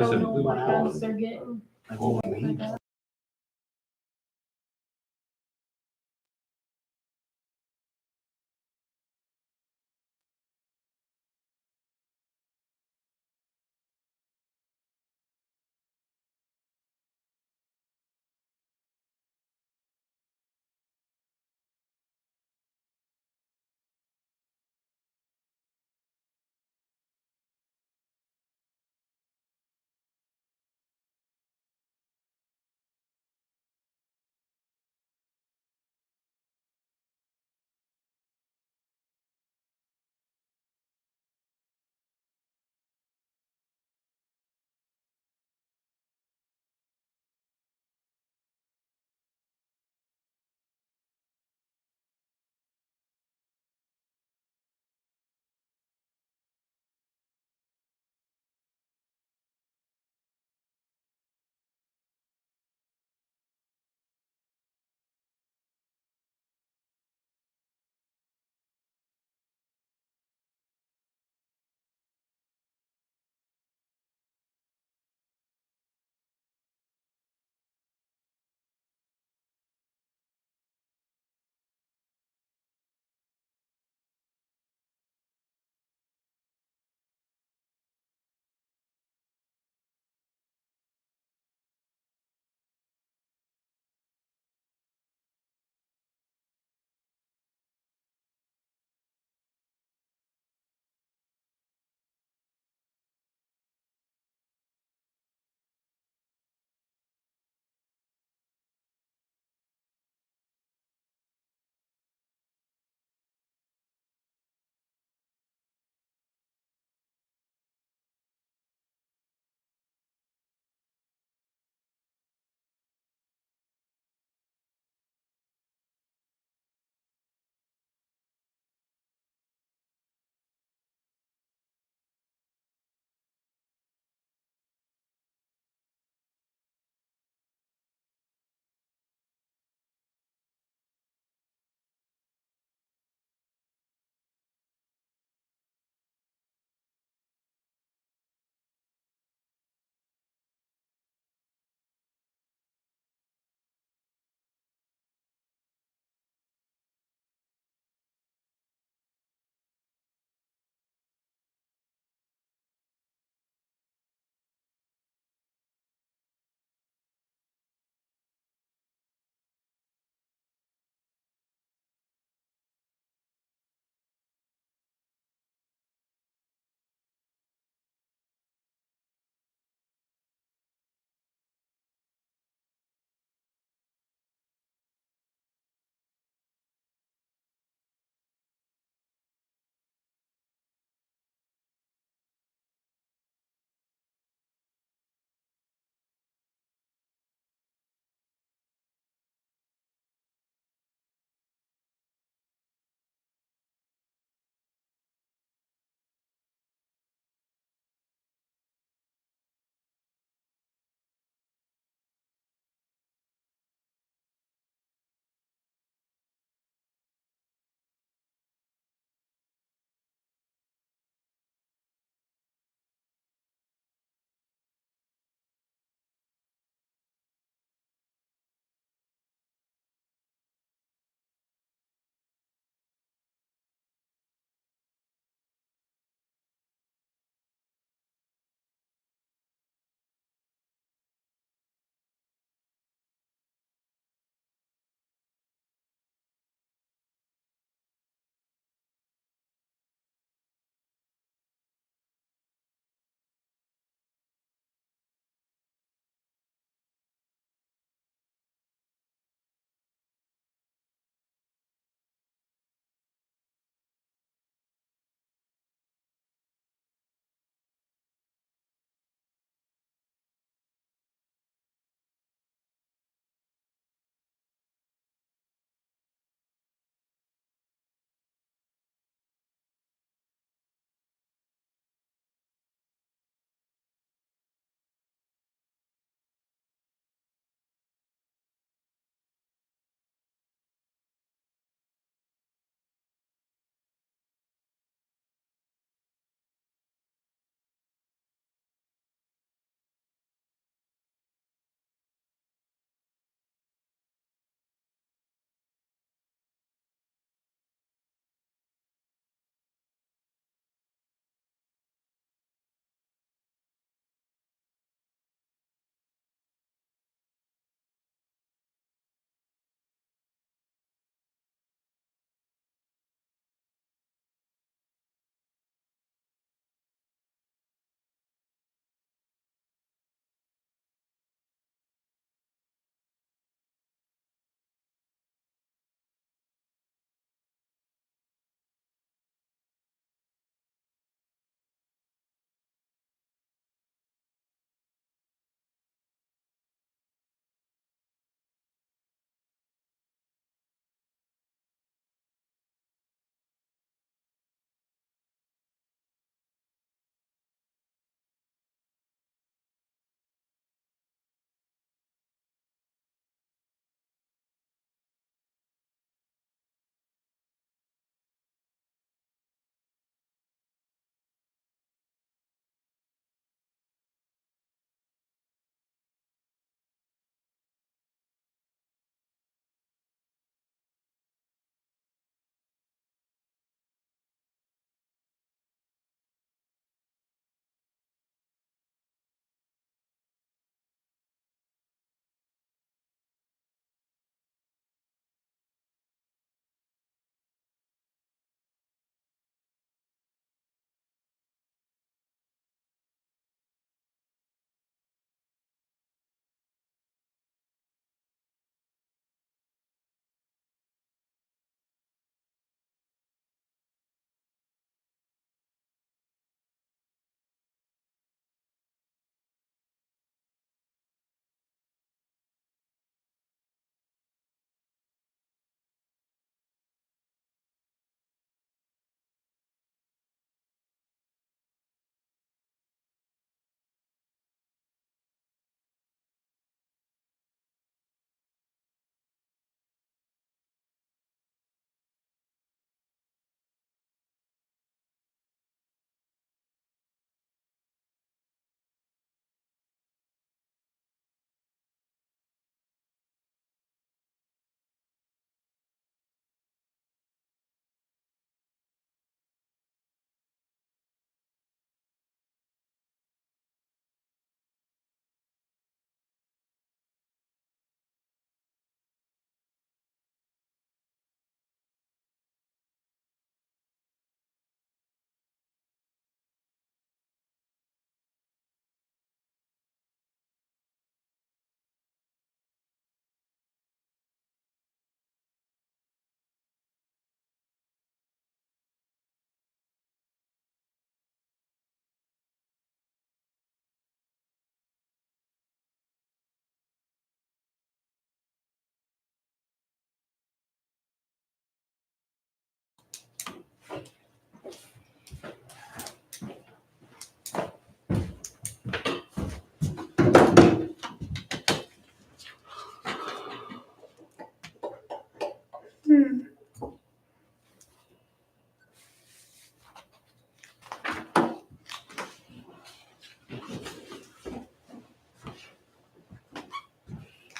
Listen, know what house they're getting. oh,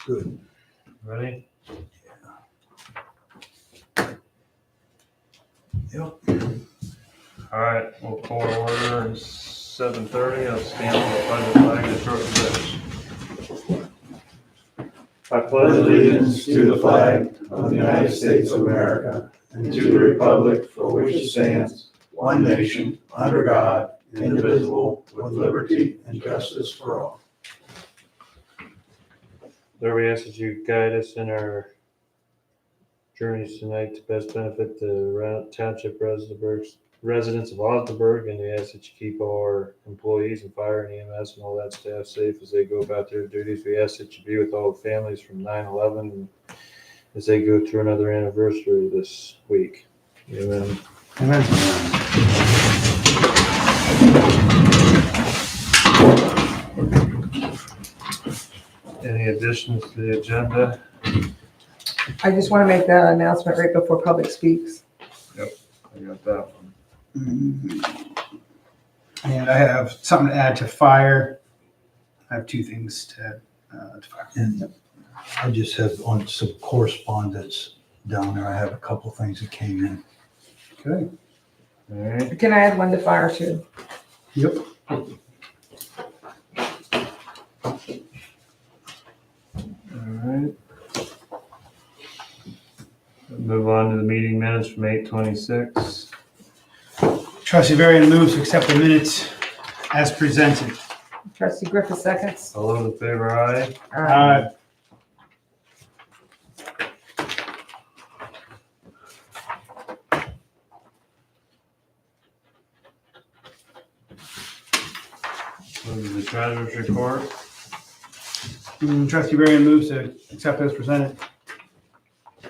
Good. Ready? Yep. All right, we'll call to order at 7:30. I'll stand by the flag and short pledge. I pledge Allegiance to the flag of the United States of America and to the republic for which it stands, one nation, under God, indivisible, with liberty and justice for all. Lord, we ask that you guide us in our journeys tonight to best benefit the township residents of Osnaburg, and we ask that you keep our employees and fire and EMS and all that staff safe as they go about their duties. We ask that you be with all the families from 9/11 as they go through another anniversary this week. Amen. Amen. Any additions to the agenda? I just want to make that announcement right before public speaks. I got that one. And I have something to add to fire. I have two things to add to fire. And I just have on some correspondence down there. I have a couple things that came in. Okay. All right. Can I add one to fire too? Yep. All right. Move on to the meeting minutes from 8/26. Trustee Varian moves to accept the minutes as presented. Trustee Griffith seconds. All those in favor, aye. Move to the treasurer's report. Trustee Varian moves to accept as presented.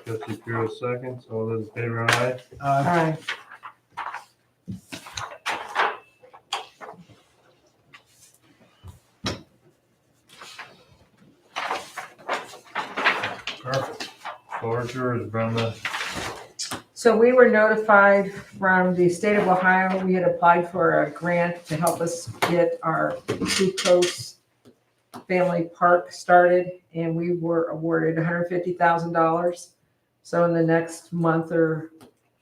Trustee Puro seconds. All those in favor, aye. Aye. Perfect. Floor is yours, Brenda. So we were notified from the state of Ohio, we had applied for a grant to help us get our Blue Coast Family Park started, and we were awarded $150,000. So in the next month or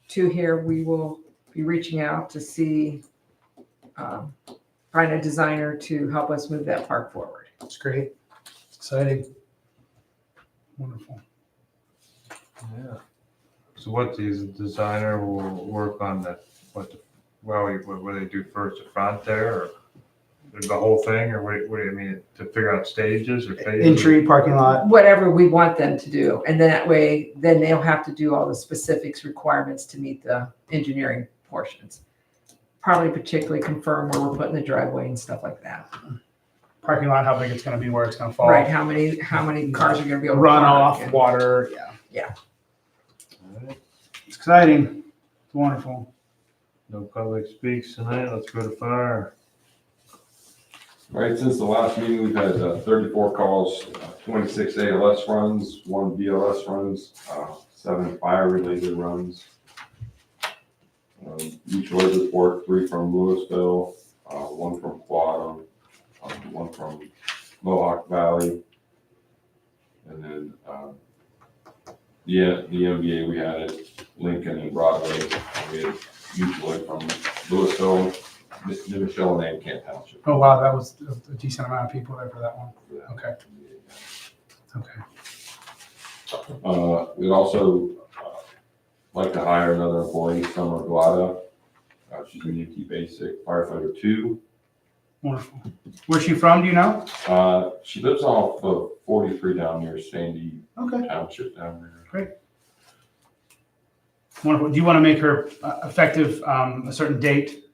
two here, we will be reaching out to see, find a designer to help us move that park forward. That's great. Exciting. Wonderful. Yeah. So what the designer will work on what do they do first, the front there, or the whole thing, or what do you mean, to figure out stages or phases? Entry, parking lot. Whatever we want them to do. And then that way, then they'll have to do all the specifics requirements to meet the engineering portions. Probably particularly confirm where we're putting the driveway and stuff like that. Parking lot, how big it's going to be, where it's going to fall. Right, how many cars are gonna be able to Run park, off, and- water. Yeah. All right. It's exciting. It's wonderful. No public speaks tonight. Let's go to fire. All right, since the last meeting, we've had 34 calls, 26 ALS runs, 1 BLS runs, 7 fire-related runs. Each was report, 3 from Louisville, 1 from Quadam, 1 from Mohawk Valley, and then the MVA we had at Lincoln and Broadway. We had usually from Louisville, New Michelle, and CANTON Township. Oh, wow. That was a decent amount of people there for that one. Okay. Okay. We'd also like to hire another employee, Summer Glada. She's a UT Basic Firefighter 2. Wonderful. Where's she from? Do you know? She lives off of 43 down near Sandy Okay. Township down there. Great. Wonderful. Do you want to make her effective a certain date?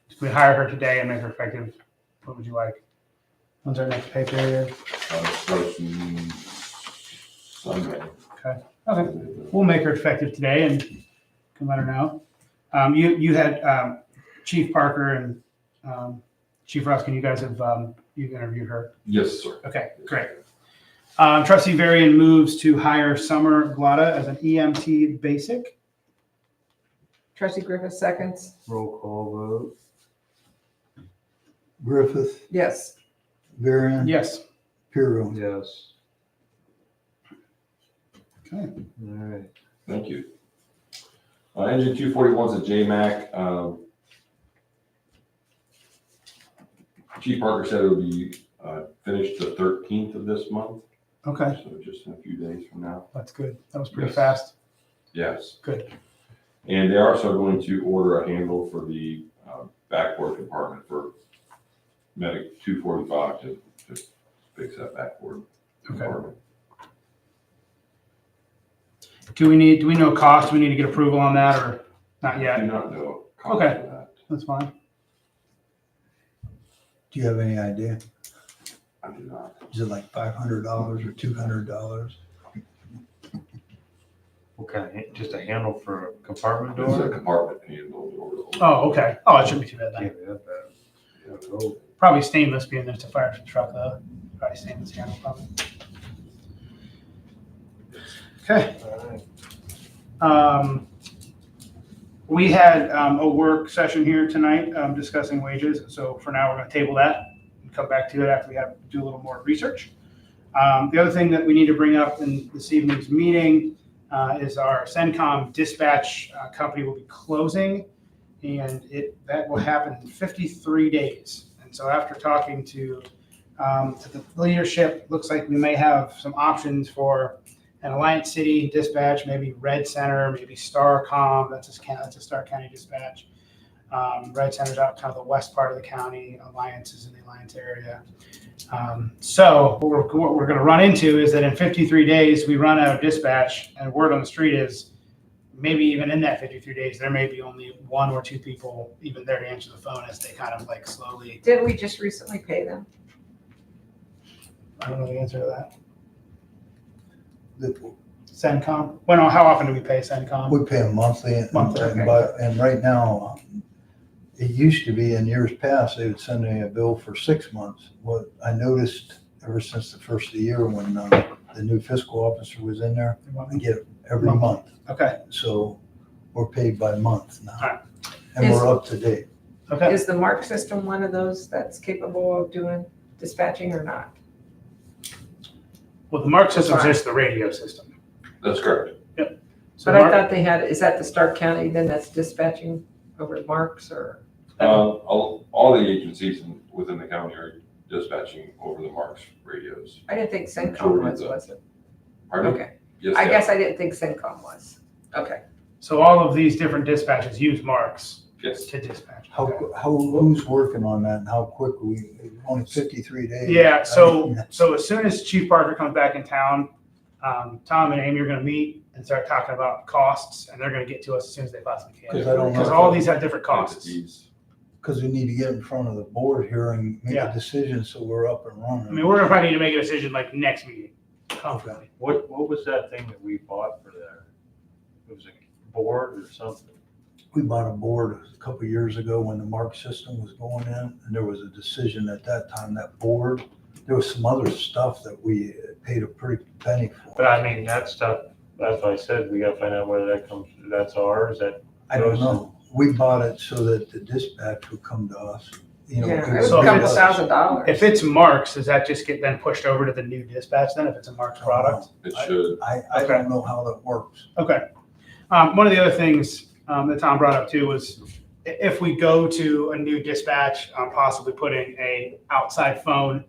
If we hire her today and make her effective, what would you like? When's our next pay period? Starts Sunday. Okay. We'll make her effective today and can let her know. You had Chief Parker and Chief Ruskin. You guys have you've interviewed her. Yes, sir. Okay, great. Trustee Varian moves to hire Summer Glada as an EMT basic. Trustee Griffith seconds. Roll call vote. Griffith, Yes. Varian, Yes. Puro. Yes. All right. Thank you. Engine 241 is a JMac. Chief Parker said it would be finished the 13th of this month, Okay, so just in a few days from now. that's good. That was pretty Yes. fast. Yes. Good. And they're also going to order a handle for the backboard compartment for Medic 245 to fix that backboard compartment. Do we know cost? Do we need to get approval on that or not I do yet? not know cost Okay. for that. That's fine. Do you have any idea? I do not. Is it like $500 or $200? Okay, just a handle for a compartment It's a door? compartment handle door. Oh, okay. Oh, it shouldn't be too bad then. Can't be that bad. Yeah, oh. Probably stainless being there's a fire truck though. Probably stainless handle probably. Okay. All right. We had a work session here tonight discussing wages. So for now, we're going to table that and come back to it after we do a little more research. The other thing that we need to bring up in this evening's meeting is our CENTCOM dispatch company will be closing, and that will happen in 53 days. And so after talking to the leadership, looks like we may have some options for an Alliance City dispatch, maybe Red Center, maybe Starcom. That's a Stark County dispatch. Red Center's out kind of the west part of the county. Alliance is in the Alliance area. So what we're going to run into is that in 53 days we run out of dispatch, and word on the street is maybe even in that 53 days there may be only one or two people even there to answer the phone as they kind of like slowly. Didn't we just recently pay them? I don't know the answer to that. CENTCOM? Well, no, how often do we pay CENTCOM? We pay them monthly, Monthly, and right now, it used to be in years past, they would send me a bill for 6 months. What I noticed ever since the first of the year when the new fiscal officer was in there, I get it every month. Okay, So we're paid by month now. Alright. And we're up to date. okay. Is the Mark system one of those that's capable of doing dispatching or not? Well, the Mark system's just the radio system. That's correct. So But I Mark- thought they had, is that the Stark County then that's dispatching over at Marks or? All the agencies within the county are dispatching over the Marks radios. I didn't think CENTCOM Majority was it? Pardon me? Okay, Yes, I they guess I didn't think CENTCOM was. Okay, So all of these different dispatches use Marks Yes. to dispatch. How, Okay. who's working on that and how quick only 53 days? Yeah, so as soon as Chief Parker comes back in town, Tom and Amy are gonna meet and start talking about costs, and they're gonna get to us as soon as they possibly can. 'Cause I don't know Because if- all these have different costs. Entities. Because we need to get in front of the board here and make Yeah. a decision so we're up and running. I mean, we're gonna probably need to make a decision like next meeting. Comfortably. What was that thing that we bought for there? It was a board or something? We bought a board a couple of years ago when the Mark system was going in, and there was a decision at that time, that board, there was some other stuff that we paid a pretty penny for. But I mean, that stuff, that's why I said we gotta find out whether that's ours, that. I don't know. We bought it so that the dispatch would come to us, you know. yeah, could it was So a couple us. $1,000. If it's Marks, does that just get then pushed over to the new dispatch then, if it's a Marks product? It should. I Okay. don't know how that works. Okay. One of the other things that Tom brought up too was if we go to a new dispatch, possibly putting a outside phone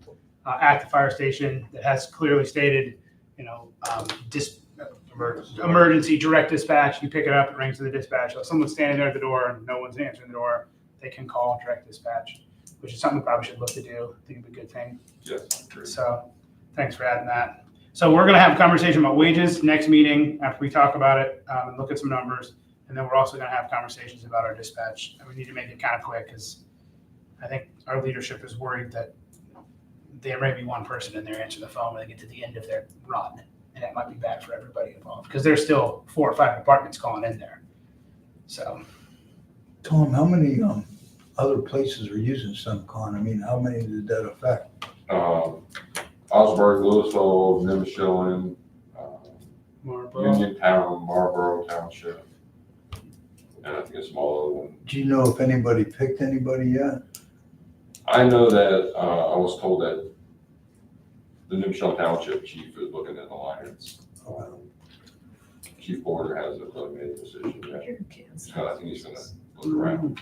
at the fire station that has clearly stated, you know, emergency direct dispatch. You pick it up, it rings to the dispatch. So if someone's standing there at the door and no one's answering the door, they can call direct dispatch, which is something we probably should look to do. I think it'd be a good thing. Yes. I agree. So thanks for adding that. So we're going to have a conversation about wages next meeting after we talk about it and look at some numbers. And then we're also going to have conversations about our dispatch. And we need to make it kind of quick because I think our leadership is worried that there may be one person in there answering the phone when they get to the end of their run. And that might be bad for everybody involved because there's still 4 or 5 departments calling in there. So Tom, how many other places are using SemCon? I mean, how many did that affect? Osnaburg, Louisville, Nimishillen, Marlboro. Uniontown, Marlboro Township, and I think a small other one. Do you know if anybody picked anybody yet? I know that I was told that the Nimishillen Township chief is looking at Alliance. Chief Porter hasn't really made a decision yet. So I think he's gonna look around.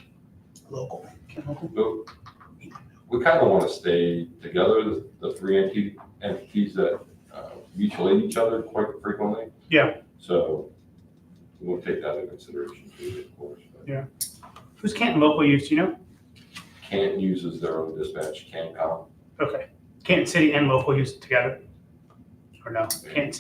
Local. But we kind of want to stay together, the three entities that mutual aid each other quite frequently. Yeah. So we'll take that into consideration too, of course. But Yeah. Who's Canton local use, do you know? Canton uses their own dispatch, CANTON. Okay. Canton City and local use together? Or no? Canton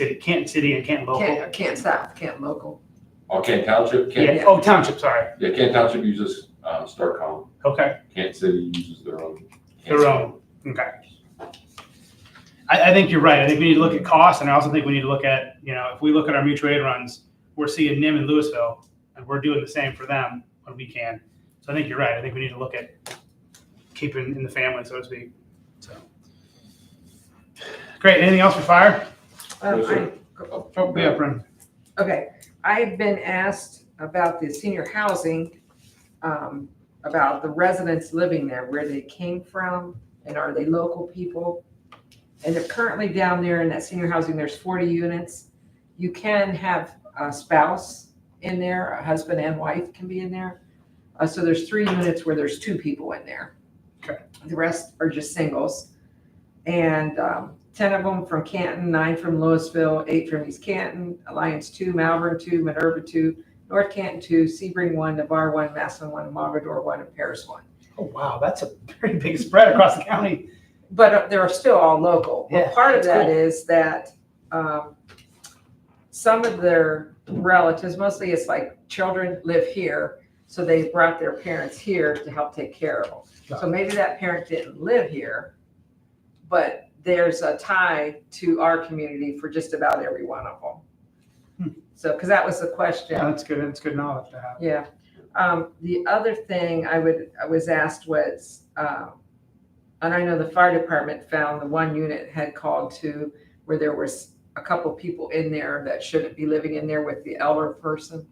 City and Canton local? Can't South, can't local. Oh, Canton Township, Yeah. Oh, Township, sorry. Yeah, Canton Township uses StarCom. Okay. Canton City uses their own. Their own. Okay. I think you're right. I think we need to look at costs, and I also think we need to look at, if we look at our mutual aid runs, we're seeing NIM in Louisville, and we're doing the same for them when we can. So I think you're right. I think we need to look at keeping in the family, so to speak. So great. Anything else for fire? Yes, sir. Oh, be up, Brendan. Okay, I've been asked about the senior housing, about the residents living there, where they came from, and are they local people? And they're currently down there in that senior housing, there's 40 units. You can have a spouse in there, a husband and wife can be in there. So there's 3 units where there's 2 people in there. Okay. The rest are just singles. And 10 of them from Canton, 9 from Louisville, 8 from East Canton, Alliance 2, Malvern 2, Minerva 2, North Canton 2, Sebring 1, Navarre 1, Massillon 1, Mogador 1, and Paris 1. Oh, wow. That's a very big spread across the county. But they're still all local. Yeah, But part of that's that cool. is that some of their relatives, mostly it's like children live here, so they brought their parents here to help take care of them. So maybe that parent didn't live here, but there's a tie to our community for just about every one of them. So, because that was the question. Yeah, that's good. That's good knowledge to have. Yeah. The other thing I was asked was, and I know the fire department found the 1 unit had called to where there was a couple people in there that shouldn't be living in there with the elder person.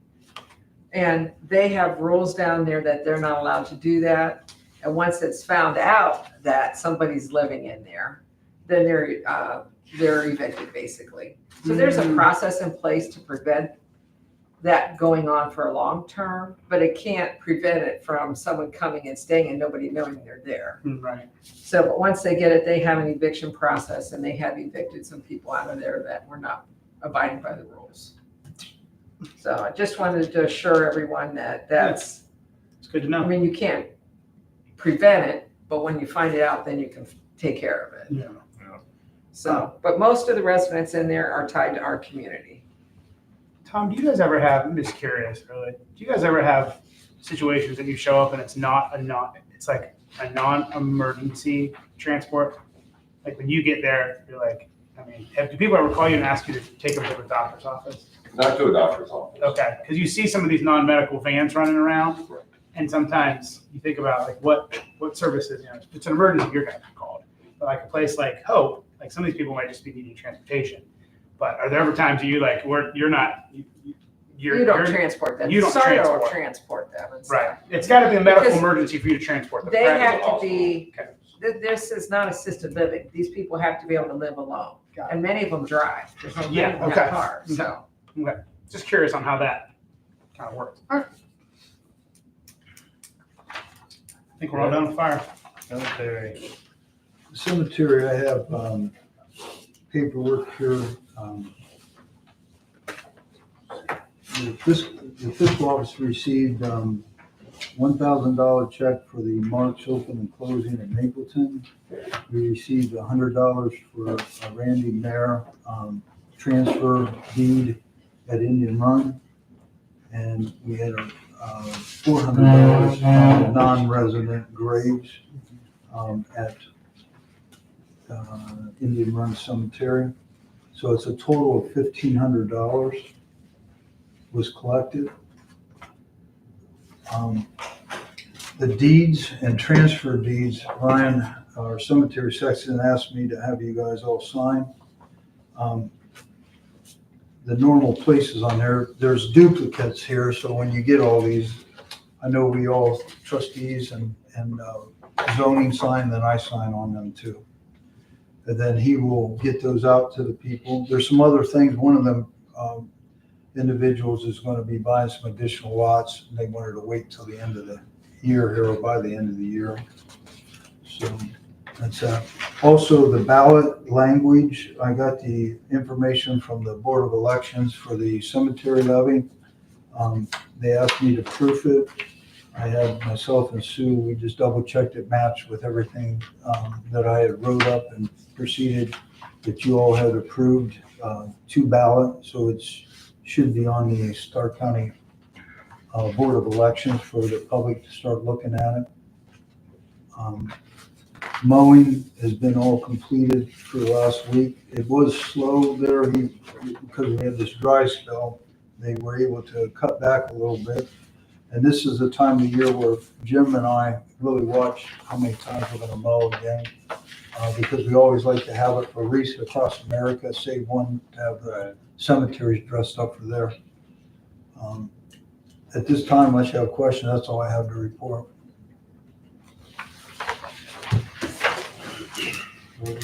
And they have rules down there that they're not allowed to do that. And once it's found out that somebody's living in there, then they're evicted basically. So there's a process in place to prevent that going on for a long term, but it can't prevent it from someone coming and staying and nobody knowing they're there. Right. So, but once they get it, they have an eviction process, and they have evicted some people out of there that were not abiding by the rules. So I just wanted to assure everyone that that's, It's good to I know. mean, you can't prevent it, but when you find it out, then you can take care of it. Yeah. So, but most of the residents in there are tied to our community. Tom, do you guys ever have, I'm just curious, really, do you guys ever have situations that you show up and it's it's like a non-emergency transport? Like when you get there, you're like, do people ever call you and ask you to take them to the doctor's office? Not to a doctor's office. Okay, because you see some of these non-medical vans running around, and sometimes you think about like what services, if it's an emergency, you're gonna be called. But like a place like Hope, like some of these people might just be needing transportation. But are there ever times you like where you're not, You don't transport them. you don't Sorry, transport. I'll transport them. and stuff. right? It's got to be a medical Because emergency for you to transport them. They correct? have to be, Okay. this is not assisted living. These people have to be able to live alone. Got it. And many of them drive. There's no Yeah, people okay. have cars, so. Just curious on how that kind of works. All right. I think we're all done with fire. Cemetery. Cemetery, I have paperwork here. The fiscal office received $1,000 check for the March open and closing in Mapleton. We received $100 for a Randy Mayer transfer deed at Indian Run. And we had $400 on non-resident graves at Indian Run Cemetery. So it's a total of $1,500 was collected. The deeds and transfer deeds, Ryan, our cemetery section, asked me to have you guys all sign. The normal places on there, there's duplicates here, so when you get all these, I know we all, trustees and zoning sign, then I sign on them too. And then he will get those out to the people. There's some other things, one of them, individuals is gonna be buying some additional lots, and they wanted to wait till the end of the year here, or by the end of the year. So that's also the ballot language. I got the information from the Board of Elections for the cemetery levy. They asked me to proof it. I had myself and Sue, we just double checked it matched with everything that I had wrote up and proceeded that you all had approved to ballot. So it should be on the Stark County Board of Elections for the public to start looking at it. Mowing has been all completed for the last week. It was slow there because we had this dry spell. They were able to cut back a little bit. And this is the time of year where Jim and I really watch how many times we're gonna mow again. Because we always like to have it for wreaths across America, save one to have the cemeteries dressed up for there. At this time, unless you have a question, that's all I have to report.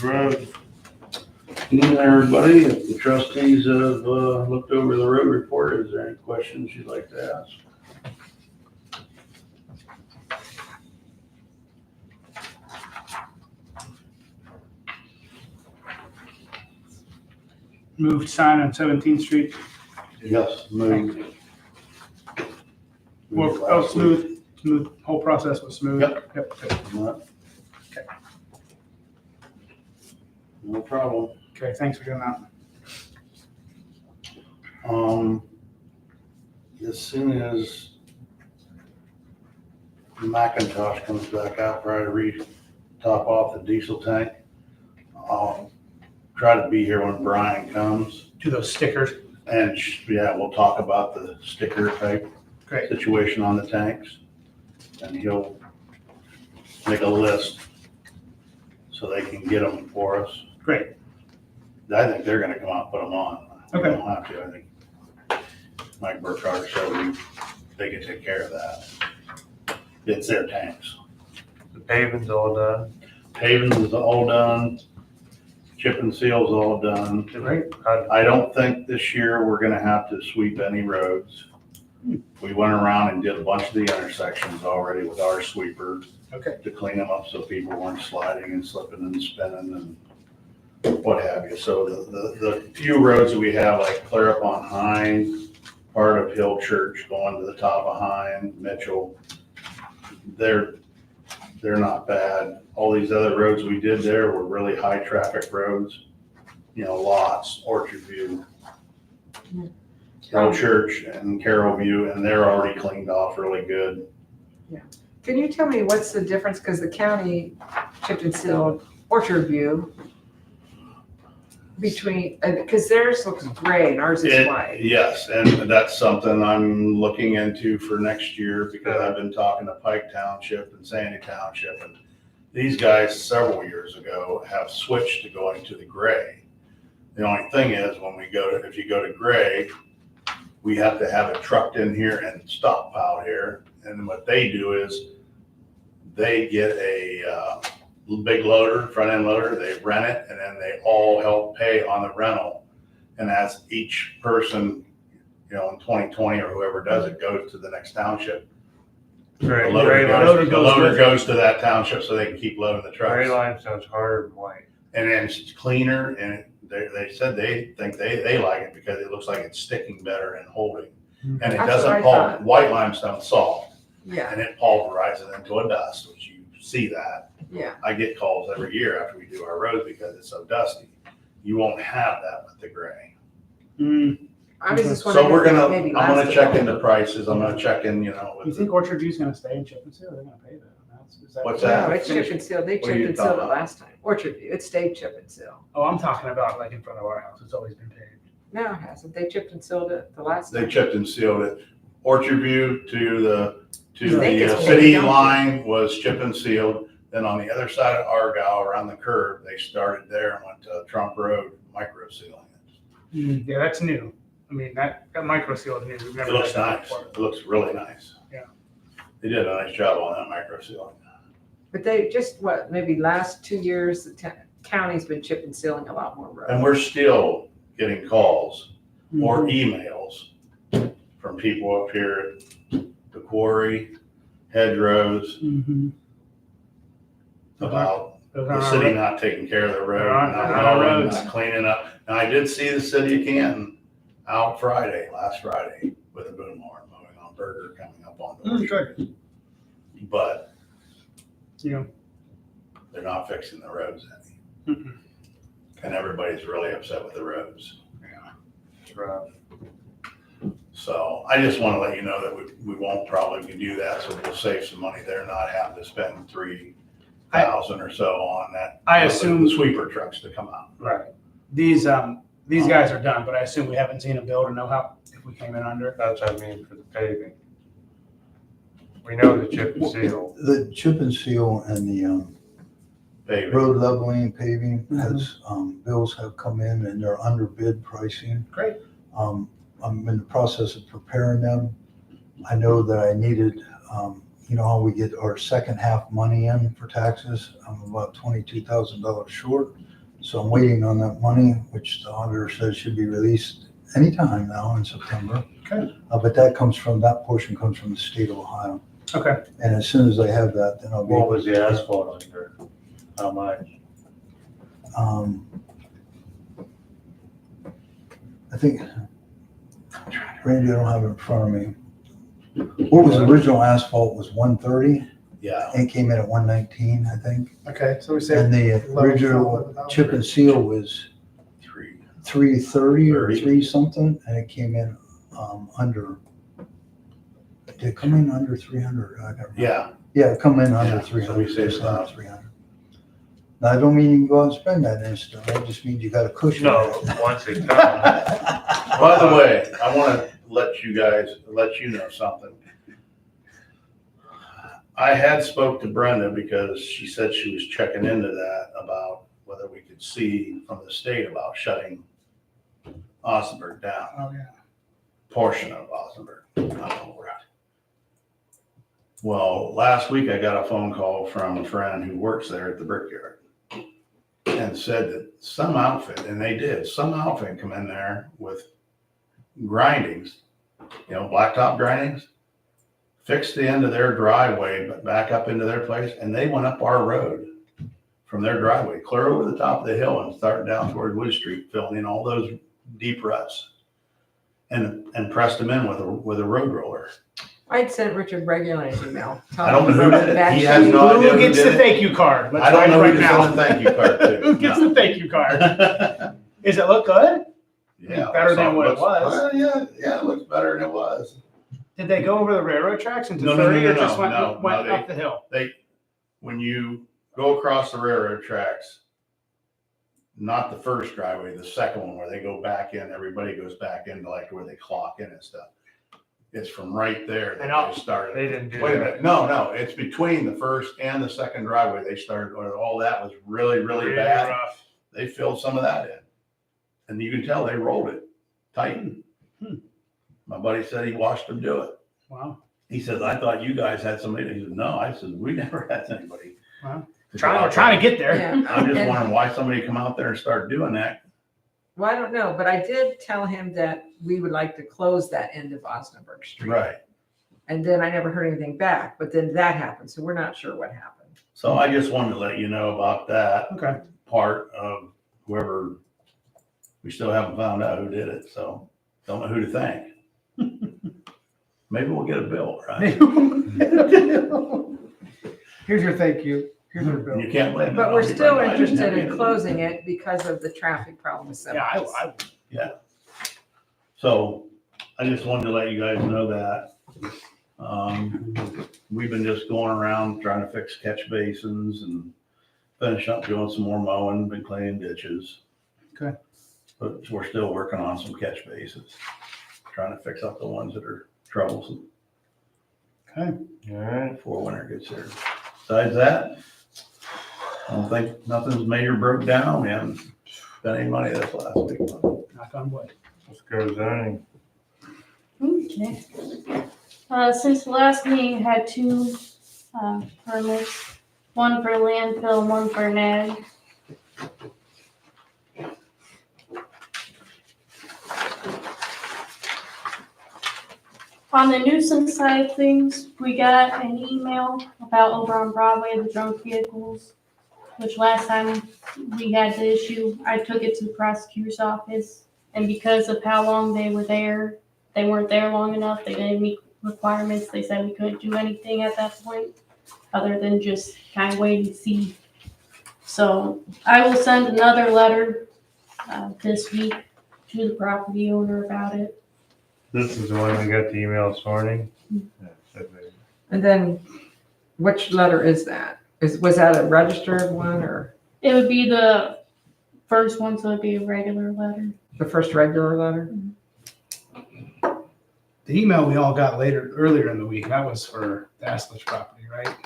Road. Evening, everybody. If the trustees have looked over the road report, is there any questions you'd like to ask? Moved sign on 17th Street. Yes, moved. Well, oh, smooth, whole process was smooth. Yep. Good. No problem. Okay, thanks for doing that. As soon as Macintosh comes back out, probably to top off the diesel tank, I'll try to be here when Brian comes. Do those stickers. And yeah, we'll talk about the sticker type Great. situation on the tanks. And he'll make a list so they can get them for us. Great. I think they're gonna come out and put them on. Okay. We don't have to, I think. Mike Burkhardt said they can take care of that. It's their tanks. The paving's all done. Paving is all done. Chip and seal's all done. Great. I don't think this year we're gonna have to sweep any roads. We went around and did a bunch of the intersections already with our sweeper Okay. to clean them up so people weren't sliding and slipping and spinning and what have you. So the few roads that we have, like clear up on Hine, part of Hill Church going to the top of Hine, Mitchell, they're not bad. All these other roads we did there were really high traffic roads, lots, Orchard View, Hill Church and Carroll View, and they're already cleaned off really good. Can you tell me what's the difference, because the county chipped and sealed Orchard View between, because theirs looks gray and ours is white. Yes, and that's something I'm looking into for next year because I've been talking to Pike Township and Sandy Township, and these guys several years ago have switched to going to the gray. The only thing is if you go to gray, we have to have it trucked in here and stockpile here. And what they do is they get a big loader, front end loader, they rent it, and then they all help pay on the rental. And as each person, in 2020 or whoever does it goes to the next township, Gray, the loader gray goes to that township so they can keep loading the Gray trucks. limestone's harder than white. And then it's cleaner, and they said they think they like it because it looks like it's sticking better and holding. And it That's what doesn't I pulver, thought. white limestone soft, Yeah, and it pulverizes into a dust, which you see that. yeah. I get calls every year after we do our roads because it's so dusty. You won't have that with the gray. I was just wondering. So we're if it gonna, maybe I'm gonna lasted check longer. into prices. I'm gonna check in, You with think Orchard View's gonna stay in chip and seal? They're gonna pay that. Is that? What's No, that? it's chip and seal. They What are chipped you and sealed talking it about? last time. Orchard View, it stayed chip and seal. Oh, I'm talking about like in front of our house. It's always been paved. No, it hasn't. They chipped and sealed it the last they time. chipped and sealed it. Orchard View to the You think it's city paid, don't you? line was chip and sealed. Then on the other side of Argyle, around the curve, they started there and went to Trump Road, micro sealing it. Yeah, that's new. I mean, that micro seal is new. We've It never looks done that nice. before. It looks really nice. Yeah. They did a nice job on that micro sealing. But they just, maybe last 2 years, the county's been chip and sealing a lot more roads. And we're still getting calls or Mhm. emails from people up here at the quarry, hedgerows, Mhm. about Those the aren't our city roads. not taking care of the road, They're on not our mowing, roads. not cleaning up. Now, I did see the city of Canton out last Friday, with a boom horn mowing on Burger coming up on the Good. but You know, they're not fixing the roads any. mm-mm. And everybody's really upset with the roads. Yeah. It's rough. So I just want to let you know that we won't probably do that, so we'll save some money there, not having to spend 3,000 or so on that. I assume- the sweeper trucks to come out. Right. These guys are done, but I assume we haven't seen a bill to know how, if we came in under. That's what I mean for the paving. We know the chip and seal. The chip and seal and the Paving. road leveling, paving has, bills have come in and they're under bid pricing. Great. I'm in the process of preparing them. I know that I needed, you know how we get our second half money in for taxes? I'm about $22,000 short. So I'm waiting on that money, which the auditor says should be released anytime now in September. Okay. But that portion comes from the state of Ohio. Okay. And as soon as I have that, then I'll be. What was the asphalt under? How much? I think, Randy, I don't have it in front of me. What was the original asphalt was 130 Yeah. and it came in at 119, I think. Okay, so we say And the original chip and seal was 330 or 3 something, and it came in under. Did it come in under 300? I don't remember. Yeah. Yeah, it come in Yeah, under so 300. we saved just under about- 300. Now, I don't mean you can go out and spend that instant. I just mean you got a cushion. No, once it comes. By the way, I want to let you know something. I had spoke to Brenda because she said she was checking into that about whether we could see from the state about shutting Osnaburg down, Oh, yeah. portion of Osnaburg, not the whole route. Well, last week I got a phone call from a friend who works there at the brickyard and said that some outfit, and they did, some outfit come in there with grindings, blacktop grindings, fixed the end of their driveway, but back up into their place, and they went up our road from their driveway, clear over the top of the hill and starting down toward Wood Street, filling in all those deep ruts, and pressed them in with a road roller. I'd sent Richard regular an email. I don't know who did it. He has no idea Who who gets did the it. thank you card? Let's I don't write know it who right to now. send a thank you card to. Who gets the thank you card? Does it look good? Yeah. Better than what it was. Well, yeah, it looks better than it was. Did they go over the railroad tracks into No, 30 no, or just went no, up the hill? When you go across the railroad tracks, not the first driveway, the second one where they go back in, everybody goes back into like where they clock in and stuff. It's from right there And that they started. They didn't do Wait a that. minute, no, it's between the first and the second driveway. They started, all that was really, really bad. rough. They filled some of that in. And you can tell they rolled it, tightened. My buddy said he watched them do it. Wow. He says, I thought you guys had somebody. He said, no. I said, we never had anybody. Wow. We're trying to get there. Yeah. I'm just And- wondering why somebody come out there and start doing that. Well, I don't know, but I did tell him that we would like to close that end of Osnaburg Street. Right. And then I never heard anything back, but then that happened, so we're not sure what happened. So I just wanted to let you know about that Okay. part of whoever, we still haven't found out who did it. So don't know who to thank. Maybe we'll get a bill, right? Here's your thank you. Here's your bill. You can't blame it But on we're me, still Brenda. I didn't interested have in anything. closing it because of the traffic problem with Yeah, semis. So I just wanted to let you guys know that. We've been just going around trying to fix catch basins and finish up doing some more mowing, been cleaning ditches. Okay. But we're still working on some catch basins, trying to fix up the ones that are troublesome Okay. All right. before winter gets here. Besides that, I don't think nothing's major broke down. We haven't spent any money this last week. Knock on wood. Let's go zoning. Okay. Since the last meeting, had two permits, one for landfill, one for nag. On the nuisance side of things, we got an email about over on Broadway, the junk vehicles, which last time we had the issue, I took it to the prosecutor's office. And because of how long they were there, they weren't there long enough, they didn't meet requirements, they said we couldn't do anything at that point, other than just kind of wait and see. So I will send another letter this week to the property owner about it. This is the one we got the email this morning. And then which letter is that? Was that a registered one or It would be the first one, so it'd be a regular letter. the first regular letter? The email we all got earlier in the week, that was for the Aslich property, right?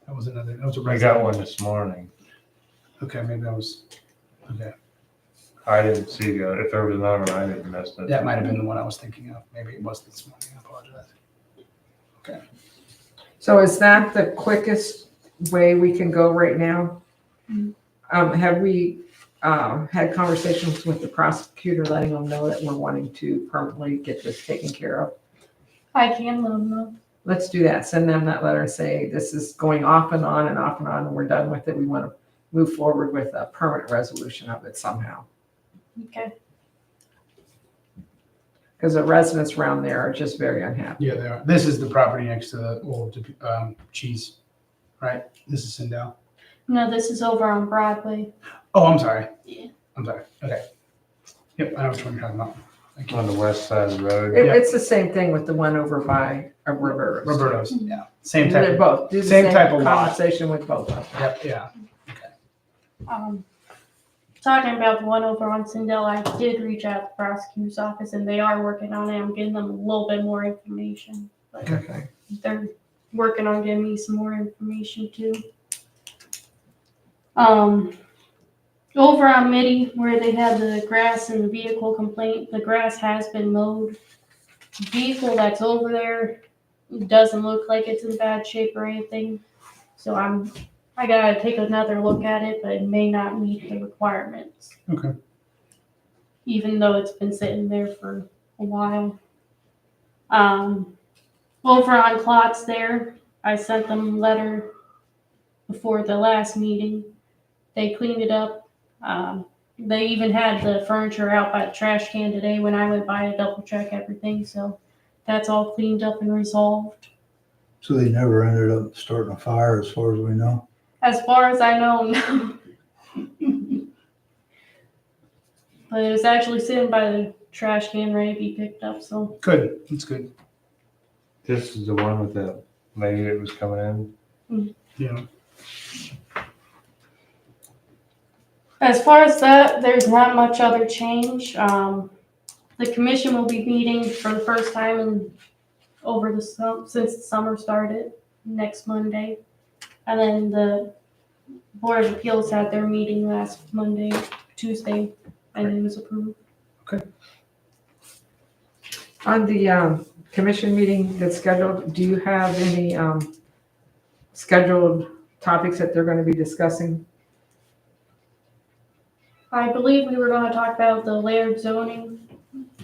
That was a I got one this morning. Okay, maybe that was, okay. I didn't see it. If there was another one, I didn't miss it. That might have been the one I was thinking of. Maybe it was this morning. I apologize. So is that the quickest way we can go right now? Have we had conversations with the prosecutor letting them know that we're wanting to permanently get this taken care of? I can let them know. Let's do that. Send them that letter and say, this is going off and on and off and on, and we're done with it. We want to move forward with a permanent resolution of it somehow. Okay. Because the residents around there are just very unhappy. Yeah, they are. This is the property next to the old cheese, right? This is Sindel. No, this is over on Broadway. Oh, I'm sorry. Yeah. I'm sorry. Okay. Yep, I know which one you're talking about. Thank you. On the west side of the road. Yeah. It's the same thing with the one over by Roberto's. Roberto's, yeah. Same type They're of, both. Do the same type of lot. conversation with both of them. yep, yeah. Talking about the one over on Sindel, I did reach out to the prosecutor's office and they are working on it. I'm getting them a little bit more information. But Okay. they're working on getting me some more information too. Over on Mitty, where they had the grass and the vehicle complaint, the grass has been mowed. The vehicle that's over there doesn't look like it's in bad shape or anything. So I gotta take another look at it, but it may not meet the requirements. Okay. Even though it's been sitting there for a while. Over on Klotz there, I sent them a letter before the last meeting. They cleaned it up. They even had the furniture out by the trash can today when I went by to double check everything. So that's all cleaned up and resolved. So they never ended up starting a fire as far as we know? As far as I know, no. But it was actually sitting by the trash can ready to be picked up, so. Good, that's good. This is the one with the lady that was coming in. Yeah. As far as that, there's not much other change. The commission will be meeting for the first time since the summer started, next Monday. And then the Board of Appeals had their meeting last Tuesday, and it was approved. On the commission meeting that's scheduled, do you have any scheduled topics that they're going to be discussing? I believe we were gonna talk about the layered zoning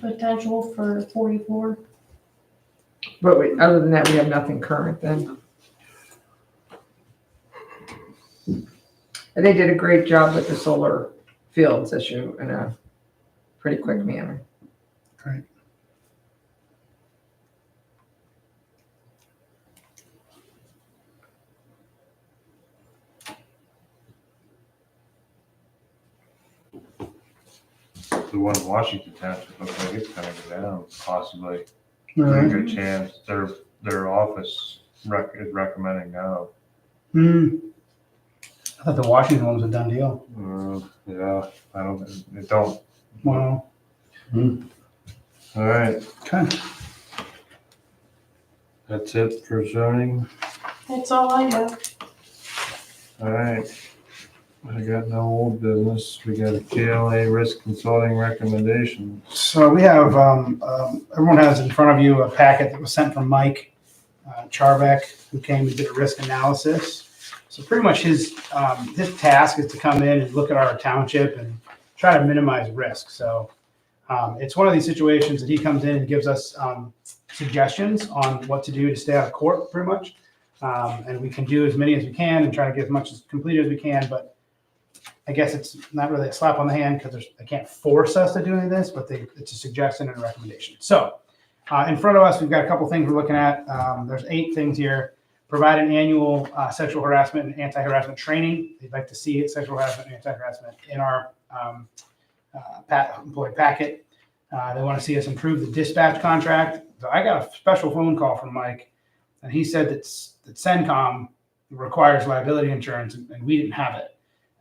potential for 44. But other than that, we have nothing current then. And they did a great job with the solar fields issue in a pretty quick manner. Great. The one in Washington Township looks like it's gonna go down, possibly. Very good chance. Their office is recommending no. I thought the Washington one was a done deal. Yeah, it don't. Wow. All right, Okay. that's it for zoning. That's all I have. All right. I got no old business. We got a KLA risk consulting recommendation. So we have, everyone has in front of you a packet that was sent from Mike Charbeck, who came and did a risk analysis. So pretty much his task is to come in and look at our township and try to minimize risk. So It's one of these situations that he comes in and gives us suggestions on what to do to stay out of court, pretty much. And we can do as many as we can and try to get as much as completed as we can, but I guess it's not really a slap on the hand because they can't force us to do any of this, but it's a suggestion and a recommendation. So in front of us, we've got a couple things we're looking at. There's 8 things here. Provide an annual sexual harassment and anti-harassment training. They'd like to see sexual harassment and anti-harassment in our employee packet. They want to see us improve the dispatch contract. So I got a special phone call from Mike, and he said that CENTCOM requires liability insurance, and we didn't have it.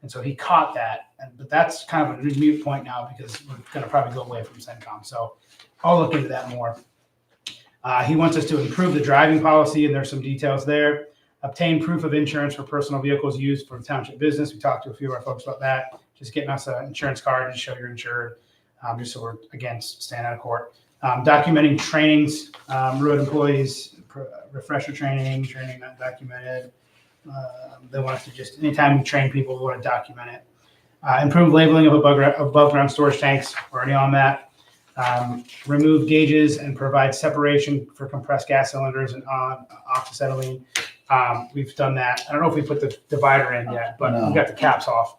And so he caught that, but that's kind of a mute point now because we're going to probably go away from CENTCOM. So I'll look into that more. He wants us to improve the driving policy, and there's some details there. Obtain proof of insurance for personal vehicles used for township business. We talked to a few of our folks about that. Just getting us an insurance card to show you're insured, just so we're, again, staying out of court. Documenting trainings, road employees, refresher training not documented. They want us to just, anytime we train people, we want to document it. Improve labeling of above ground storage tanks. We're already on that. Remove gauges and provide separation for compressed gas cylinders and oxyacetylene. We've done that. I don't know if we put the divider in yet, but No. we got the caps off.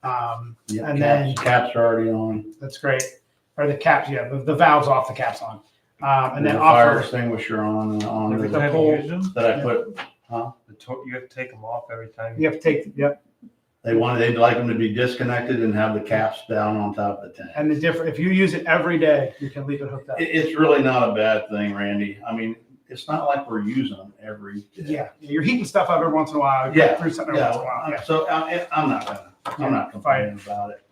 Yeah, And then caps are already on. that's great. Or the caps, yeah, the valves off, the caps on. And then the fire offer, extinguisher on Every the time pole you use them, that I put. you have to take them off every time. you have to take, yep. They'd like them to be disconnected and have the caps down on top of the tank. And the different, if you use it every day, you can leave it hooked up. It's really not a bad thing, Randy. I mean, it's not like we're using them every day. Yeah, you're heating stuff up every once in a while. You Yeah, put through something every once in a while. Yeah. So I'm not complaining about it.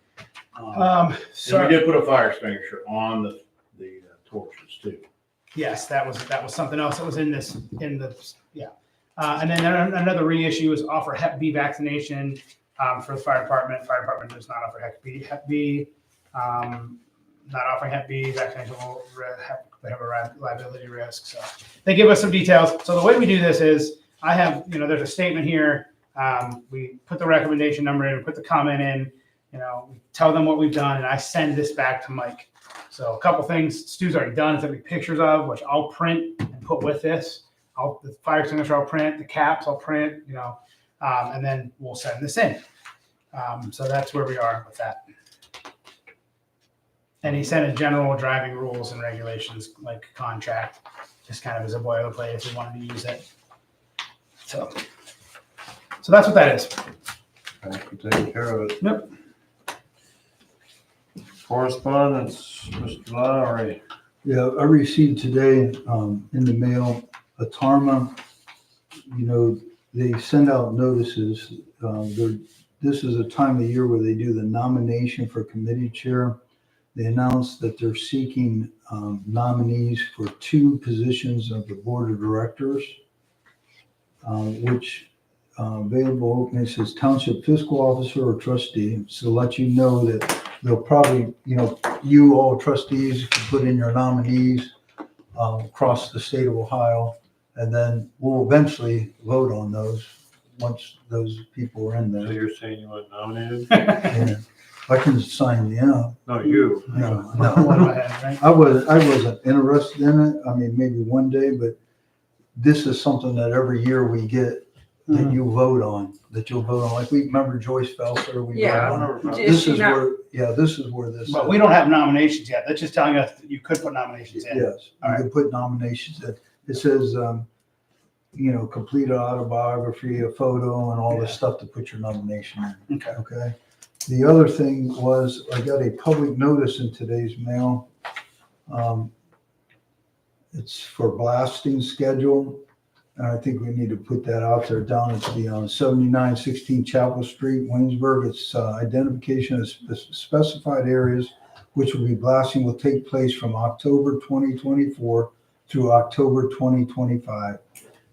And So we did put a fire extinguisher on the torches too. yes, that was something else that was in the yeah. And then another reissue is offer Hep B vaccination for the fire department. Fire department does not offer Hep B. Not offering Hep B vaccination will have a liability risk. So they give us some details. So the way we do this is I have, there's a statement here. We put the recommendation number in, we put the comment in, we tell them what we've done, and I send this back to Mike. So a couple things Stu's already done is that we pictures of, which I'll print and put with this. The fire extinguisher I'll print, the caps I'll print, and then we'll send this in. So that's where we are with that. And he sent a general driving rules and regulations, like contract, just kind of as a boilerplate if we wanted to use it. So that's what that is. Thanks for taking care of it. Yep. Correspondence, Mr. Lowry. Yeah, I received today in the mail a TARMA. They send out notices. This is a time of year where they do the nomination for committee chair. They announced that they're seeking nominees for 2 positions of the board of directors, which available opening says township fiscal officer or trustee. So to let you know that they'll probably, you all trustees can put in your nominees across the state of Ohio, and then we'll eventually vote on those once those people are in So there. you're saying you want nominated? Yeah. I can sign you out. No, you. No, One in no. my head, right? I wasn't interested in it. I mean, maybe one day, but this is something that every year we get that you vote on, that you'll vote on. Like we remember Joyce Felser. We Yeah. voted on. Is This she is not- where, this is where this. But we don't have nominations yet. That's just telling us that you could put nominations in. Yes, All you can put nominations in. It says, complete an autobiography, a photo, and all this stuff to put your nomination in. Okay. Okay. The other thing was I got a public notice in today's mail. It's for blasting schedule. And I think we need to put that out there down at the 7916 Chapel Street, Waynesburg. It's identification of specified areas which will be blasting will take place from October 2024 through October 2025.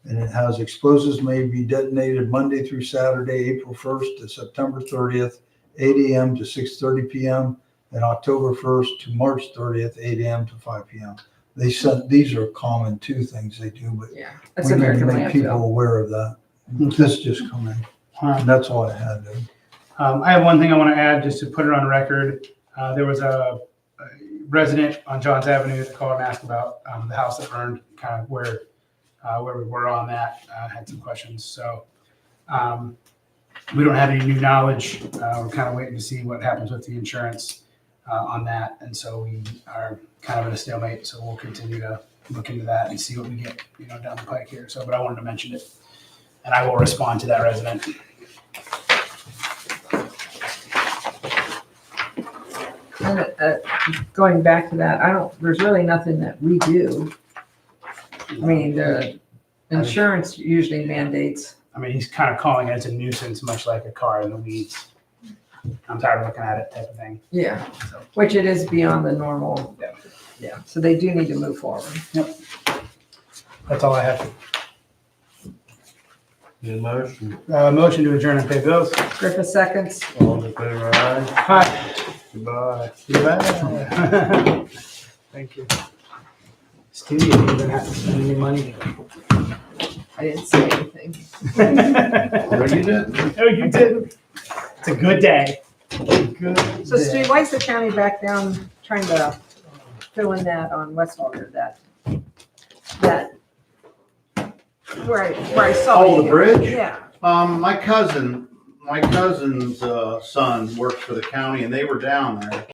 And it has explosives may be detonated Monday through Saturday, April 1st to September 30th, 8 a.m. to 6:30 p.m. and October 1st to March 30th, 8 a.m. to 5 p.m. They said these are common 2 things they do, but Yeah, that's we need to American make people landfill. aware of that. This just come in. All right. And that's all I had. Dude. I have one thing I want to add just to put it on record. There was resident on Johns Avenue that called and asked about the house that burned, kind of where we were on that, had some questions. So we don't have any new knowledge. We're kind of waiting to see what happens with the insurance on that. And so we are kind of at a stalemate. So we'll continue to look into that and see what we get, down the pike here. So, but I wanted to mention it, and I will respond to that resident. And going back to that, there's really nothing that we do. I mean, the insurance usually mandates. I mean, he's kind of calling it as a nuisance, much like a car in the weeds. I'm tired of looking at it, type of thing. Yeah, So, which it is beyond the normal. Yeah. Yeah, so they do need to move forward. that's all I have. Need a motion? Motion to adjourn and pay bills. Griffith seconds. All in favor, aye? Hi. Goodbye. Goodbye. Thank you. Stevie, you didn't have to spend any money. I didn't say anything. No, you didn't. No, you didn't. It's a good day. Good So day. Stu, why is the county back down trying to fill in that on West Alder, that where I saw Oh, you. the bridge? Yeah. My cousin's son works for the county, and they were down there.